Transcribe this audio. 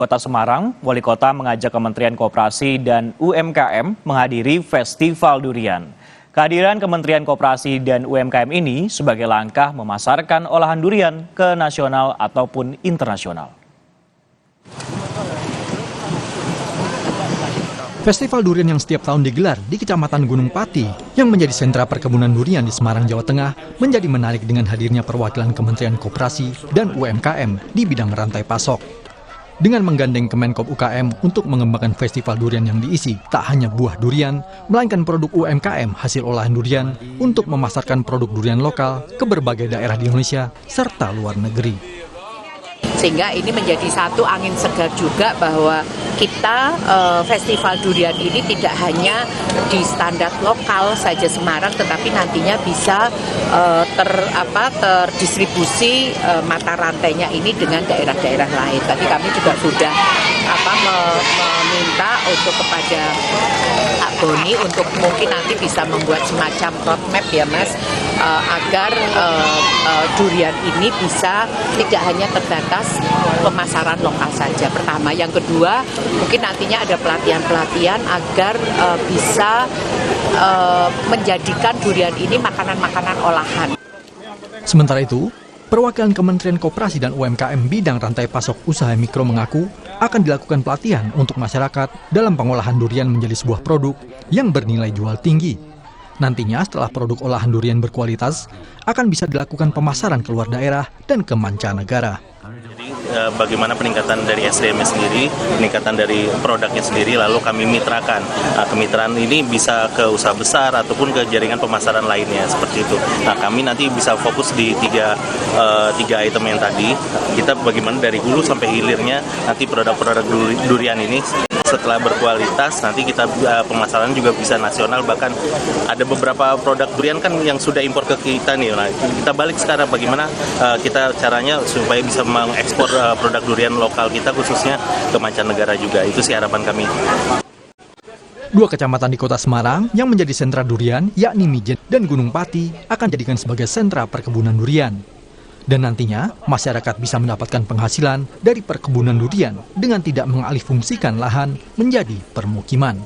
Kota Semarang, Wali Kota mengajak Kementerian Koperasi dan UMKM menghadiri Festival Durian. Kehadiran Kementerian Koperasi dan UMKM ini sebagai langkah memasarkan olahan durian ke nasional ataupun internasional. Festival durian yang setiap tahun digelar di Kecamatan Gunung Pati yang menjadi sentra perkebunan durian di Semarang, Jawa Tengah menjadi menarik dengan hadirnya perwakilan Kementerian Koperasi dan UMKM di bidang rantai pasok. Dengan menggandeng Kemenkop UKM untuk mengembangkan festival durian yang diisi tak hanya buah durian, melainkan produk UMKM hasil olahan durian untuk memasarkan produk durian lokal ke berbagai daerah di Indonesia serta luar negeri. Sehingga ini menjadi satu angin segar juga bahwa kita festival durian ini tidak hanya di standar lokal saja Semarang, tetapi nantinya bisa terdistribusi mata rantainya ini dengan daerah-daerah lain. Tadi kami juga sudah meminta untuk kepada Pak Boni untuk mungkin nanti bisa membuat semacam roadmap ya Mas, agar durian ini bisa tidak hanya terbatas pemasaran lokal saja. Pertama, yang kedua mungkin nantinya ada pelatihan-pelatihan agar bisa menjadikan durian ini makanan-makanan olahan. Sementara itu, perwakilan Kementerian Koperasi dan UMKM bidang rantai pasok usaha mikro mengaku akan dilakukan pelatihan untuk masyarakat dalam pengolahan durian menjadi sebuah produk yang bernilai jual tinggi. Nantinya setelah produk olahan durian berkualitas, akan bisa dilakukan pemasaran ke luar daerah dan ke mancanegara. Jadi bagaimana peningkatan dari SDM sendiri, peningkatan dari produknya sendiri, lalu kami mitrakan. Kemitraan ini bisa ke usaha besar ataupun ke jaringan pemasaran lainnya, seperti itu. Kami nanti bisa fokus di tiga item yang tadi. Kita bagaimana dari hulu sampai hilirnya, nanti produk-produk durian ini setelah berkualitas, nanti kita pemasaran juga bisa nasional, bahkan ada beberapa produk durian kan yang sudah impor ke kita nih. Nah, kita balik sekarang bagaimana kita caranya supaya bisa mengekspor produk durian lokal kita khususnya ke mancanegara juga. Itu sih harapan kami. Dua kecamatan di Kota Semarang yang menjadi sentra durian, yakni Mijen dan Gunung Pati, akan dijadikan sebagai sentra perkebunan durian. Dan nantinya, masyarakat bisa mendapatkan penghasilan dari perkebunan durian dengan tidak mengalihfungsikan lahan menjadi permukiman.